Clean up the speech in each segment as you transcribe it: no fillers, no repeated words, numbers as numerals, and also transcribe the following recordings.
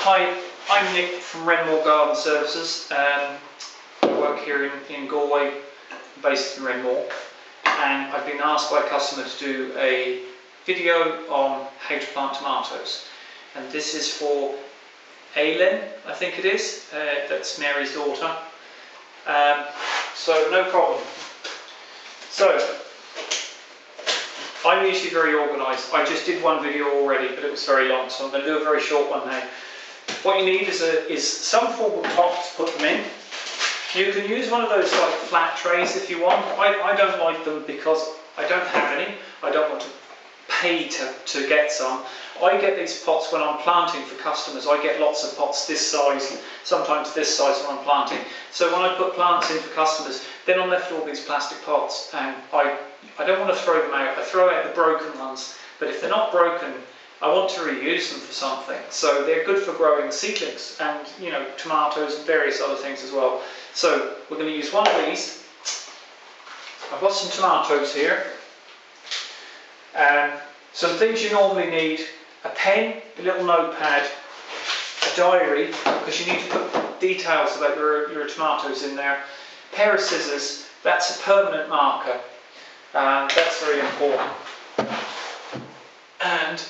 Hi, I'm Nick from Renmore Garden Services. I work here in Galway, based in Renmore, and I've been asked by a customer to do a video on how to plant tomatoes. And this is for Aileen, I think it is, that's Mary's daughter. So no problem. So, I'm usually very organised. I just did one video already, but it was very long, so I'm going to do a very short one now. What you need is some form of pot to put them in. You can use one of those like flat trays if you want. I don't like them because I don't have any. I don't want to pay to get some. I get these pots when I'm planting for customers. I get lots of pots this size, sometimes this size when I'm planting. So when I put plants in for customers, then I'm left with all these plastic pots, and I don't want to throw them out. I throw out the broken ones, but if they're not broken, I want to reuse them for something. So they're good for growing seedlings and, you know, tomatoes and various other things as well. So we're going to use one of these. I've got some tomatoes here. Some things you normally need: a pen, a little notepad, a diary, because you need to put details about your tomatoes in there, a pair of scissors, that's a permanent marker, that's very important. And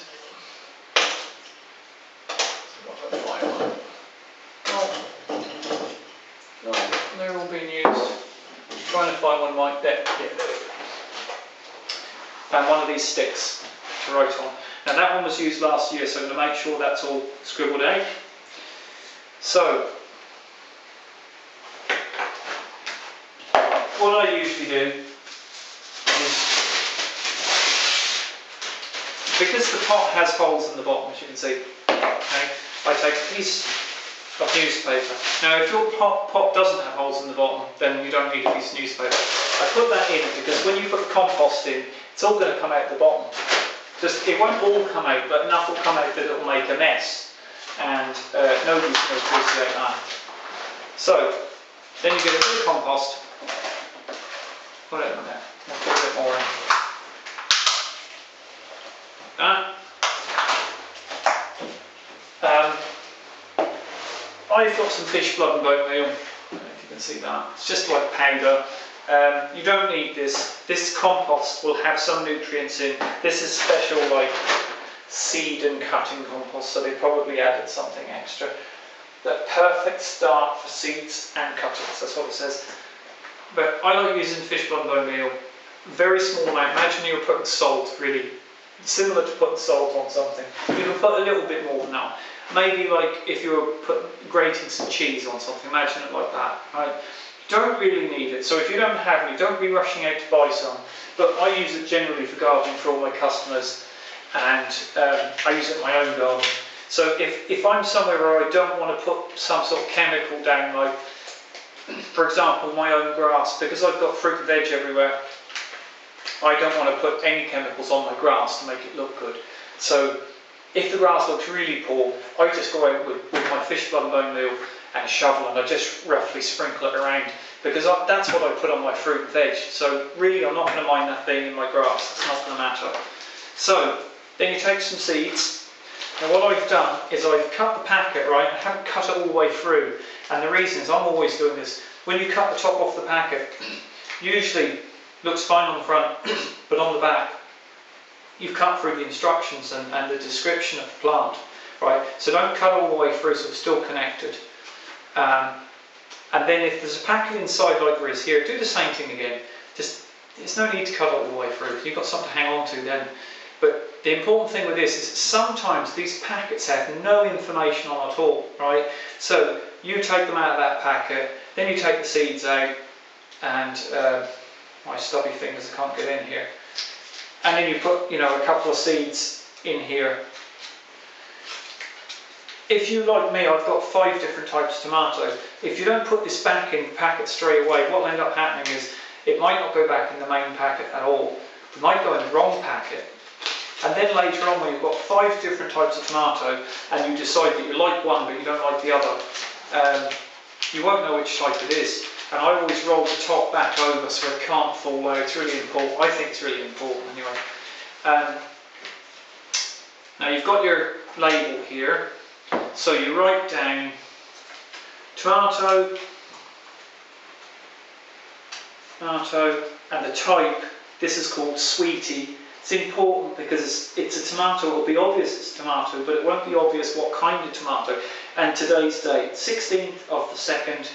they're all being used. I'm trying to find one like that. Yeah, there we go. And one of these sticks to write on. Now that one was used last year, so I'm going to make sure that's all scribbled out. So, what I usually do is, because the pot has holes in the bottom, as you can see, okay, I take a piece of newspaper. Now if your pot doesn't have holes in the bottom, then you don't need a piece of newspaper. I put that in because when you put the compost in, it's all going to come out the bottom. It won't all come out, but enough will come out that it will make a mess, and nobody's going to appreciate that. So then you get a bit of compost, put it in there, and put a bit more in. I've got some fish blood and bone meal, I don't know if you can see that. It's just like powder. You don't need this. This compost will have some nutrients in. This is special like seed and cutting compost, so they probably added something extra. The perfect start for seeds and cuttings, that's what it says. But I like using fish blood and bone meal. Very small amount. Imagine you're putting salt, really. Similar to putting salt on something. You can put a little bit more than that. Maybe like if you were grating some cheese on something, imagine it like that, right? Don't really need it, so if you don't have any, don't be rushing out to buy some. But I use it generally for gardening for all my customers, and I use it in my own garden. So if I'm somewhere where I don't want to put some sort of chemical down, like for example my own grass, because I've got fruit and veg everywhere, I don't want to put any chemicals on my grass to make it look good. So if the grass looks really poor, I just go out with my fish blood and bone meal and a shovel, and I just roughly sprinkle it around, because that's what I put on my fruit and veg. So really I'm not going to mind that being in my grass, it's not going to matter. So then you take some seeds. Now what I've done is I've cut the packet, right? I haven't cut it all the way through, and the reason is I'm always doing this. When you cut the top off the packet, usually looks fine on the front, but on the back you've cut through the instructions and the description of the plant, right? So don't cut all the way through so it's still connected. And then if there's a packet inside like there is here, do the same thing again. There's no need to cut it all the way through. You've got something to hang on to then. But the important thing with this is sometimes these packets have no information on at all, right? So you take them out of that packet, then you take the seeds out, and my stubby fingers, I can't get in here. And then you put, you know, a couple of seeds in here. If you, like me, I've got 5 different types of tomatoes. If you don't put this back in the packet straight away, what will end up happening is it might not go back in the main packet at all. It might go in the wrong packet. And then later on, when you've got 5 different types of tomato and you decide that you like one but you don't like the other, you won't know which type it is. And I always roll the top back over so it can't fall out. It's really important. I think it's really important anyway. Now you've got your label here. So you write down tomato, and the type. This is called sweetie. It's important because it's a tomato. It will be obvious it's tomato, but it won't be obvious what kind of tomato. And today's date, 16th of the 2nd,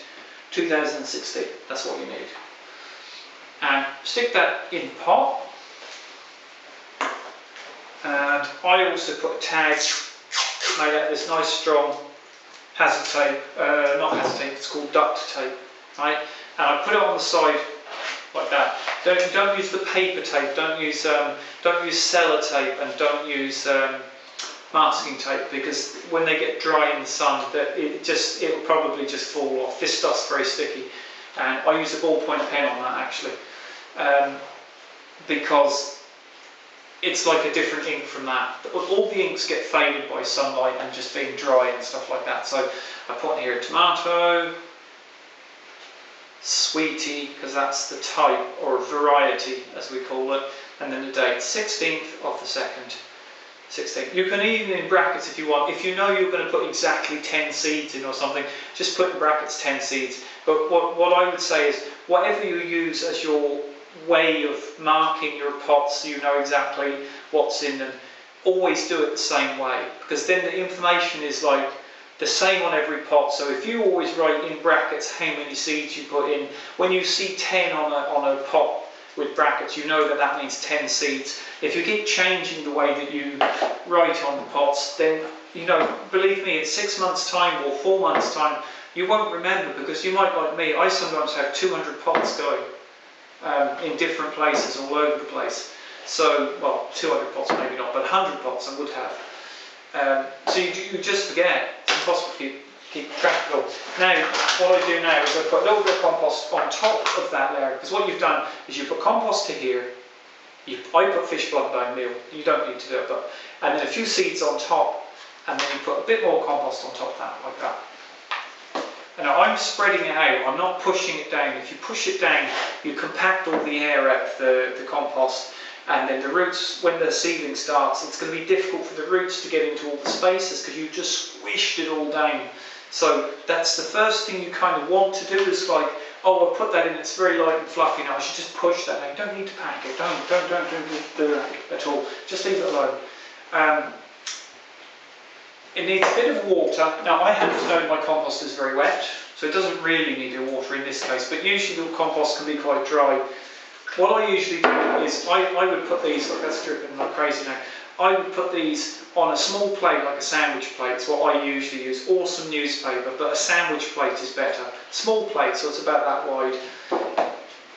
2016. That's what you need. And stick that in the pot. And I also put a tag made out of this nice strong hazard tape, not hazard tape, it's called duct tape, right? And I put it on the side like that. Don't use the paper tape, don't use sellotape, and don't use masking tape, because when they get dry in the sun, it'll probably just fall off. This stuff's very sticky, and I use a ballpoint pen on that actually, because it's like a different ink from that. All the inks get faded by sunlight and just being dry and stuff like that. So I put in here tomato, sweetie, because that's the type or variety as we call it, and then the date, 16th of the 2nd, 16th. You can even in brackets if you want. If you know you're going to put exactly 10 seeds in or something, just put in brackets 10 seeds. But what I would say is, whatever you use as your way of marking your pots so you know exactly what's in them, always do it the same way, because then the information is like the same on every pot. So if you always write in brackets how many seeds you put in, when you see 10 on a pot with brackets, you know that means 10 seeds. If you keep changing the way that you write on the pots, then, you know, believe me, in 6 months time or 4 months time, you won't remember, because you might, like me, I sometimes have 200 pots going in different places all over the place. So, well, 200 pots maybe not, but 100 pots I would have. So you just forget. It's impossible to keep track of it all. Now, what I do now is I put a little bit of compost on top of that layer, because what you've done is you put compost to here. I put fish blood bone meal. You don't need to do it, and then a few seeds on top, and then you put a bit more compost on top of that, like that. And now I'm spreading it out, I'm not pushing it down. If you push it down, you compact all the air out of the compost, and then the roots, when the seedling starts, it's going to be difficult for the roots to get into all the spaces because you just squished it all down. So that's the first thing you kind of want to do, is like, oh, I'll put that in, it's very light and fluffy now, I should just push that down. You don't need to pack it, don't do that at all, just leave it alone. It needs a bit of water. Now I happen to know my compost is very wet, so it doesn't really need water in this case, but usually the compost can be quite dry. What I usually do is, I would put these, look, that's dripping like crazy now, I would put these on a small plate, like a sandwich plate. It's what I usually use, or some newspaper, but a sandwich plate is better. Small plate, so it's about that wide.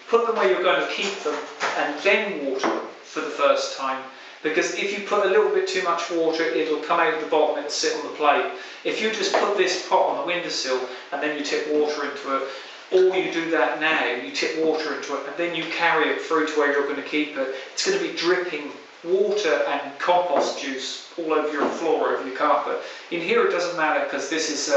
Put them where you're going to keep them, and then water them for the first time. Because if you put a little bit too much water, it'll come out of the bottom, it'll sit on the plate. If you just put this pot on the windowsill and then you tip water into it, or you do that now, you tip water into it and then you carry it through to where you're going to keep it, it's going to be dripping water and compost juice all over your floor, over your carpet. In here it doesn't matter, because this is,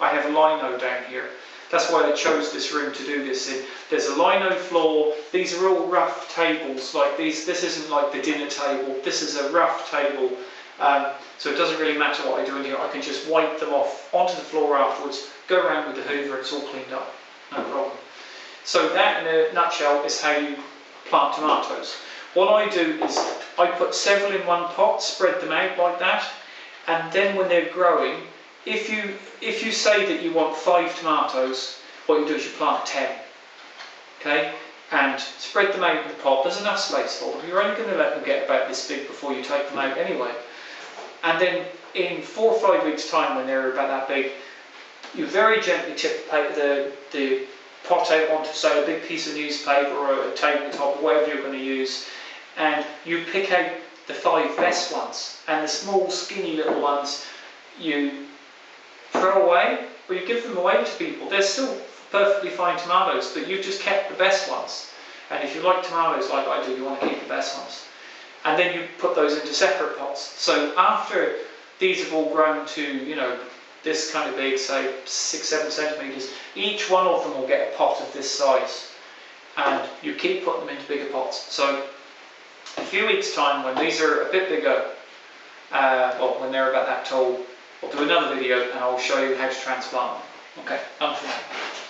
I have lino down here. That's why they chose this room to do this in. There's a lino floor. These are all rough tables. Like these. This isn't like the dinner table. This is a rough table. So it doesn't really matter what I do in here. I can just wipe them off onto the floor afterwards, go around with the hoover, it's all cleaned up. No problem. So that, in a nutshell, is how you plant tomatoes. What I do is I put several in one pot, spread them out like that, and then when they're growing, if you say that you want 5 tomatoes, what you do is you plant 10, okay, and spread them out in the pot. There's enough space for them. You're only going to let them get about this big before you take them out anyway. And then in 4 or 5 weeks' time, when they're about that big, you very gently tip the pot out onto, say, a big piece of newspaper or a tabletop, whatever you're going to use, and you pick out the 5 best ones, and the small, skinny little ones you throw away, or you give them away to people. They're still perfectly fine tomatoes, but you've just kept the best ones. And if you like tomatoes like I do, you want to keep the best ones. And then you put those into separate pots. So after these have all grown to, you know, this kind of big, say 6-7 centimetres, each one of them will get a pot of this size. And you keep putting them into bigger pots. So in a few weeks' time, when these are a bit bigger, well, when they're about that tall, I'll do another video and I'll show you how to transplant them. Okay, done for now.